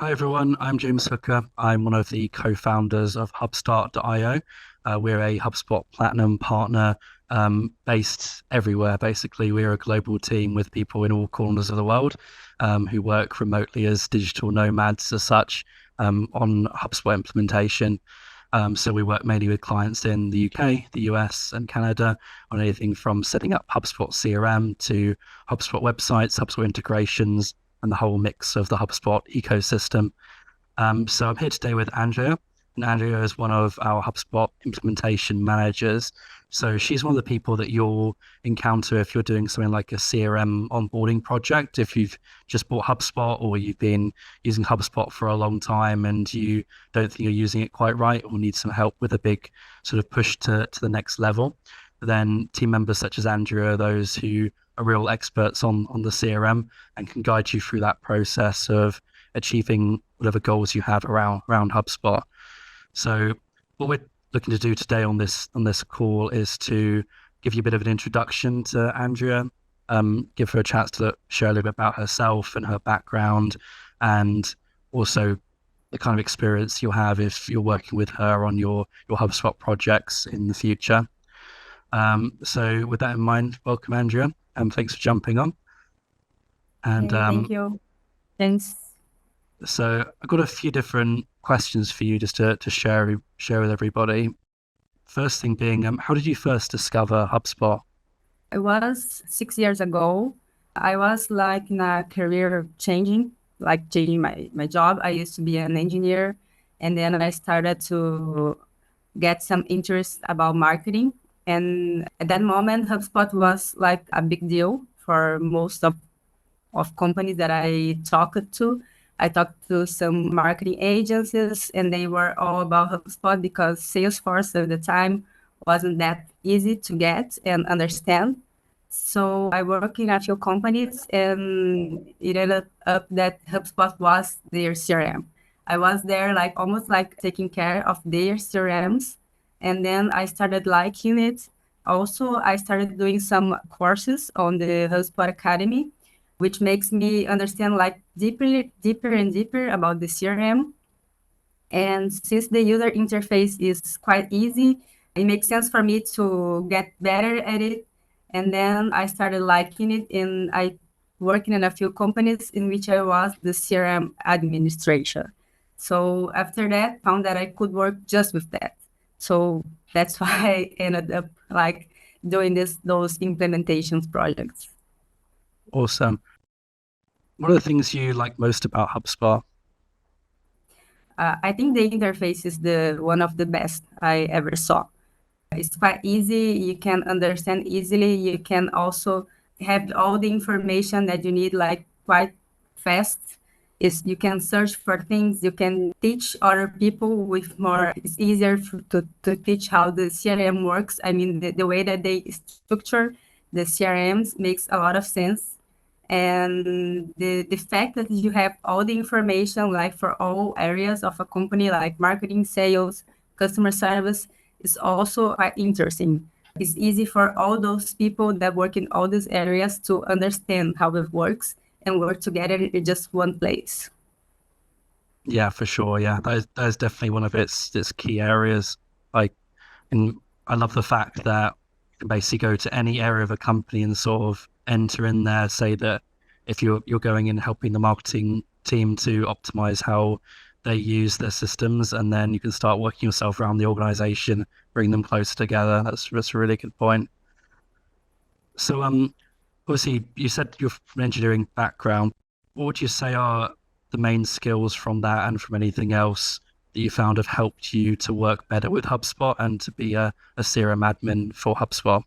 Hi everyone, I'm James Hooker. I'm one of the co-founders of Hubstart.io. We're a HubSpot Platinum partner based everywhere. Basically, we're a global team with people in all corners of the world who work remotely as digital nomads as such on HubSpot implementation. So we work mainly with clients in the UK, the US, and Canada on anything from setting up HubSpot CRM to HubSpot websites, HubSpot integrations, and the whole mix of the HubSpot ecosystem. So I'm here today with Andrea, and Andrea is one of our HubSpot implementation managers. So she's one of the people that you'll encounter if you're doing something like a CRM onboarding project. If you've just bought HubSpot or you've been using HubSpot for a long time and you don't think you're using it quite right or need some help with a big sort of push to the next level, then team members such as Andrea are those who are real experts on the CRM and can guide you through that process of achieving whatever goals you have around HubSpot. So what we're looking to do today on this call is to give you a bit of an introduction to Andrea, give her a chance to share a little bit about herself and her background, and also the kind of experience you'll have if you're working with her on your HubSpot projects in the future. So with that in mind, welcome Andrea, and thanks for jumping on. And Thank you. Thanks. So I've got a few different questions for you just to share with everybody. First thing being, how did you first discover HubSpot? It was 6 years ago. I was like in a career changing my job. I used to be an engineer, and then I started to get some interest about marketing. And at that moment, HubSpot was like a big deal for most of companies that I talked to. I talked to some marketing agencies, and they were all about HubSpot because Salesforce at the time wasn't that easy to get and understand. So I worked in a few companies, and it ended up that HubSpot was their CRM. I was there like almost like taking care of their CRMs, and then I started liking it. Also, I started doing some courses on the HubSpot Academy, which makes me understand like deeper and deeper about the CRM. And since the user interface is quite easy, it makes sense for me to get better at it. And then I started liking it, and I worked in a few companies in which I was the CRM administrator. So after that, found that I could work just with that. So that's why I ended up like doing those implementations projects. Awesome. What are the things you like most about HubSpot? I think the interface is the one of the best I ever saw. It's quite easy. You can understand easily. You can also have all the information that you need like quite fast. You can search for things. You can teach other people with more. It's easier to teach how the CRM works. I mean, the way that they structure the CRMs makes a lot of sense. And the fact that you have all the information like for all areas of a company like marketing, sales, customer service is also quite interesting. It's easy for all those people that work in all these areas to understand how it works and work together in just one place. Yeah, for sure. Yeah, that is definitely one of its key areas. Like, and I love the fact that you can basically go to any area of a company and sort of enter in there, say that if you're going in helping the marketing team to optimize how they use their systems, and then you can start working yourself around the organization, bring them closer together. That's a really good point. So obviously you said you're from an engineering background. What would you say are the main skills from that and from anything else that you found have helped you to work better with HubSpot and to be a CRM admin for HubSpot?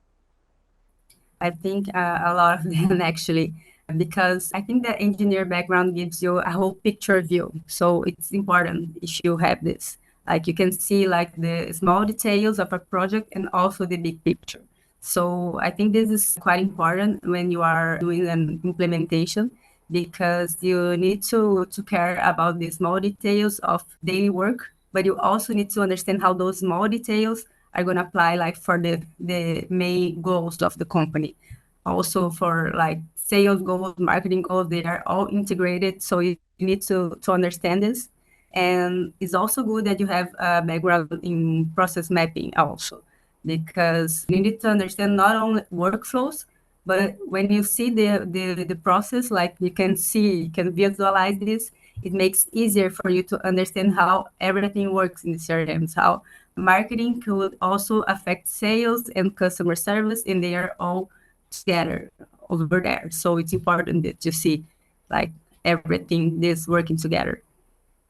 I think a lot of them actually, because I think that engineer background gives you a whole picture view. So it's important if you have this. Like you can see like the small details of a project and also the big picture. So I think this is quite important when you are doing an implementation because you need to care about the small details of daily work, but you also need to understand how those small details are going to apply like for the main goals of the company. Also for like sales goals, marketing goals, they are all integrated. So you need to understand this. And it's also good that you have a background in process mapping also, because you need to understand not only workflows, but when you see the process, like you can see, you can visualize this, it makes easier for you to understand how everything works in the CRMs, how marketing could also affect sales and customer service, and they are all together over there. So it's important that you see like everything is working together.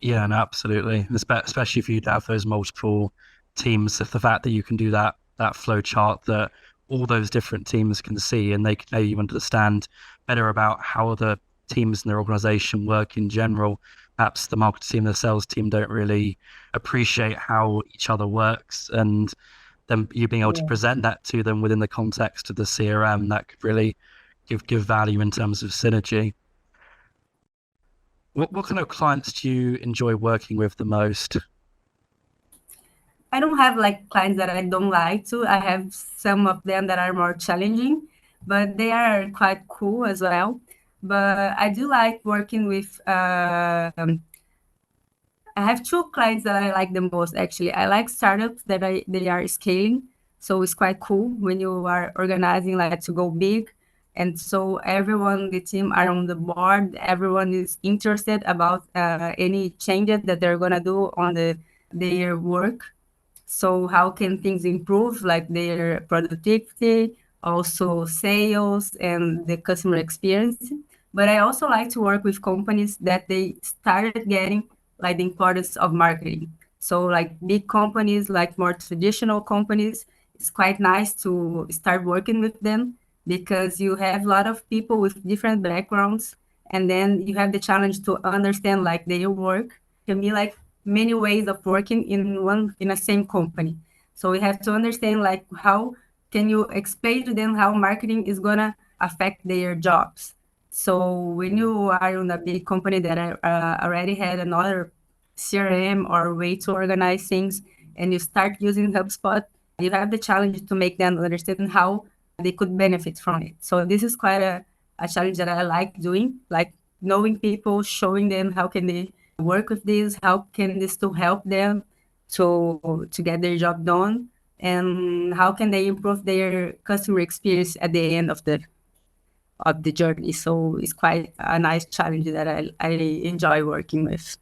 Yeah, no, absolutely. Especially if you have those multiple teams, if the fact that you can do that flow chart that all those different teams can see and they can maybe understand better about how the teams in their organization work in general. Perhaps the marketing team, the sales team don't really appreciate how each other works, and then you being able to Yeah. present that to them within the context of the CRM, that could really give value in terms of synergy. What kind of clients do you enjoy working with the most? I don't have like clients that I don't like to. I have some of them that are more challenging, but they are quite cool as well. But I do like working with I have two clients that I like the most actually. I like startups that they are scaling. So it's quite cool when you are organizing like to go big. And so everyone, the team are on the board. Everyone is interested about any changes that they're gonna do on their work. So how can things improve, like their productivity, also sales and the customer experience? But I also like to work with companies that they started getting like the importance of marketing. So like big companies, like more traditional companies, it's quite nice to start working with them because you have a lot of people with different backgrounds, and then you have the challenge to understand like their work. Can be like many ways of working in a same company. So we have to understand like how can you explain to them how marketing is gonna affect their jobs. So when you are in a big company that already had another CRM or way to organize things, and you start using HubSpot, you have the challenge to make them understand how they could benefit from it. So this is quite a challenge that I like doing, like knowing people, showing them how can they work with this, how can this to help them to get their job done, and how can they improve their customer experience at the end of the journey. So it's quite a nice challenge that I enjoy working with.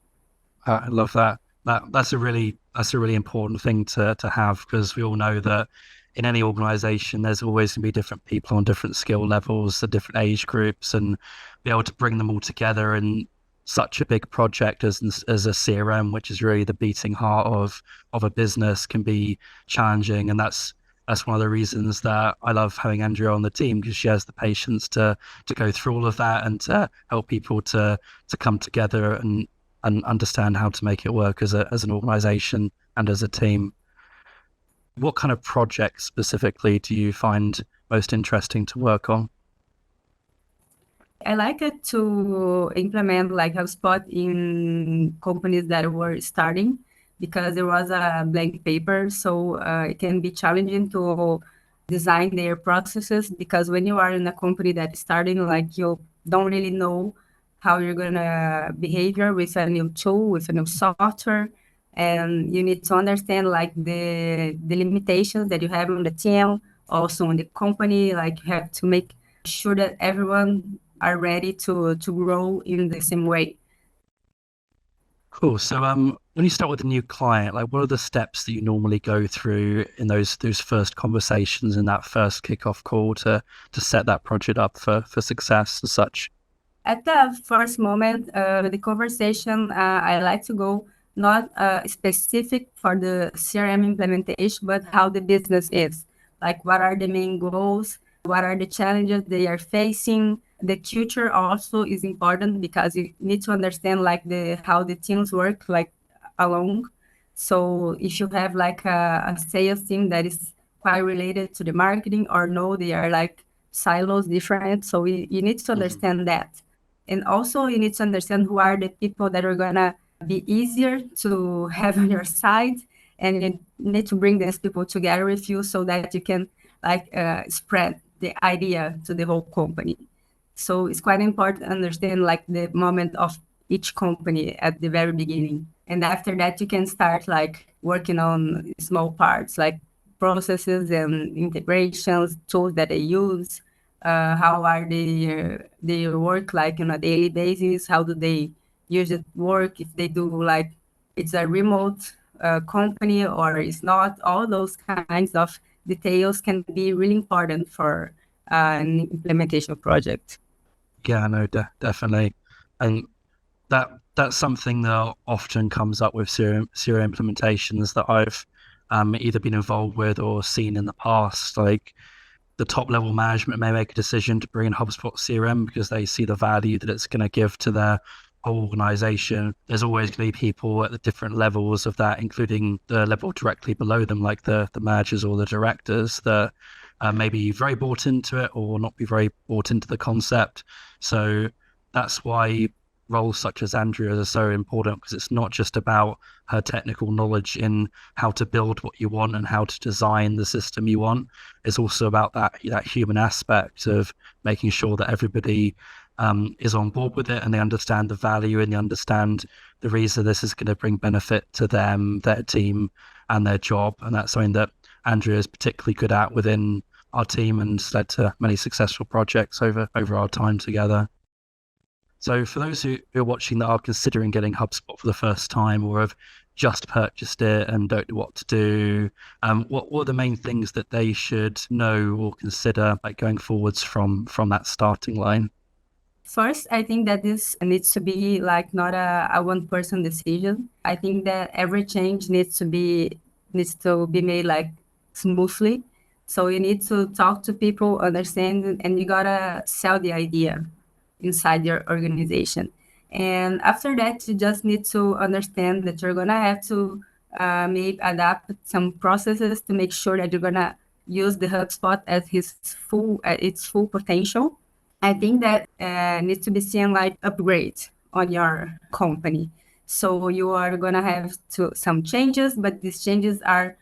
I love that. That's a really important thing to have, because we all know that in any organization there's always going to be different people on different skill levels, the different age groups, and be able to bring them all together in such a big project as a CRM, which is really the beating heart of a business, can be challenging. And that's one of the reasons that I love having Andrea on the team, because she has the patience to go through all of that and to help people to come together and understand how to make it work as an organization and as a team. What kind of projects specifically do you find most interesting to work on? I like it to implement like HubSpot in companies that were starting because there was a blank paper. So it can be challenging to design their processes because when you are in a company that's starting, like you don't really know how you're gonna behavior with a new tool, with a new software. And you need to understand like the limitations that you have on the team, also on the company. Like you have to make sure that everyone are ready to grow in the same way. Cool. So when you start with a new client, like what are the steps that you normally go through in those first conversations in that first kickoff call to set that project up for success and such? At the first moment, the conversation, I like to go not specific for the CRM implementation, but how the business is. Like, what are the main goals? What are the challenges they are facing? The culture also is important because you need to understand like the how the teams work like along. So if you have like a sales team that is quite related to the marketing, or no, they are like silos different. So you need to Mhm. understand that. And also, you need to understand who are the people that are gonna be easier to have on your side, and you need to bring these people together with you so that you can like spread the idea to the whole company. So it's quite important to understand like the moment of each company at the very beginning. And after that, you can start like working on small parts like processes and integrations, tools that they use, how are they work like on a daily basis, how do they use it work, if they do like it's a remote company or it's not. All those kinds of details can be really important for an implementation project. Yeah, no, definitely. And that's something that often comes up with serial implementations that I've either been involved with or seen in the past. Like the top level management may make a decision to bring in HubSpot CRM because they see the value that it's going to give to their whole organization. There's always going to be people at the different levels of that, including the level directly below them, like the managers or the directors, that may be very bought into it or not be very bought into the concept. So that's why roles such as Andrea are so important, because it's not just about her technical knowledge in how to build what you want and how to design the system you want. It's also about that human aspect of making sure that everybody is on board with it and they understand the value and they understand the reason this is going to bring benefit to them, their team, and their job. And that's something that Andrea is particularly good at within our team and has led to many successful projects over our time together. So for those who are watching that are considering getting HubSpot for the first time or have just purchased it and don't know what to do, what are the main things that they should know or consider like going forwards from that starting line? First, I think that this needs to be like not a one-person decision. I think that every change needs to be made like smoothly. So you need to talk to people, understand, and you gotta sell the idea inside your organization. And after that, you just need to understand that you're gonna have to maybe adapt some processes to make sure that you're gonna use the HubSpot at its full potential. I think that needs to be seen like upgrade on your company. So you are gonna have some changes, but these changes there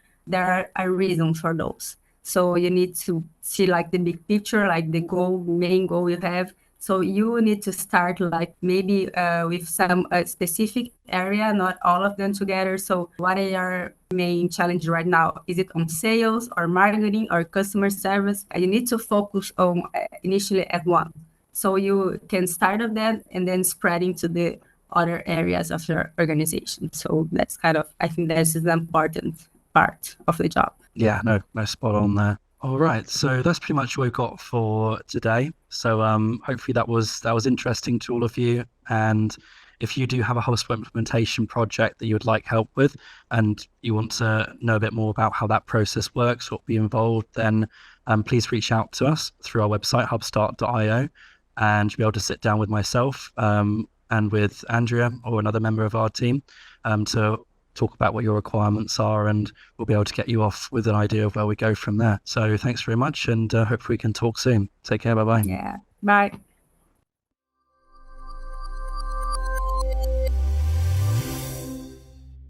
are a reason for those. So you need to see like the big picture, like the main goal you have. So you need to start like maybe with some specific area, not all of them together. So what are your main challenge right now? Is it on sales or marketing or customer service? You need to focus on initially at one. So you can start on that and then spreading to the other areas of your organization. So that's I think that's the important part of the job. Yeah, no, spot on there. All right, so that's pretty much what we've got for today. So hopefully that was interesting to all of you. And if you do have a HubSpot implementation project that you would like help with, and you want to know a bit more about how that process works, what will be involved, then please reach out to us through our website, hubstart.io, and you'll be able to sit down with myself and with Andrea or another member of our team to talk about what your requirements are, and we'll be able to get you off with an idea of where we go from there. So thanks very much, and hopefully we can talk soon. Take care. Bye-bye. Yeah. Bye.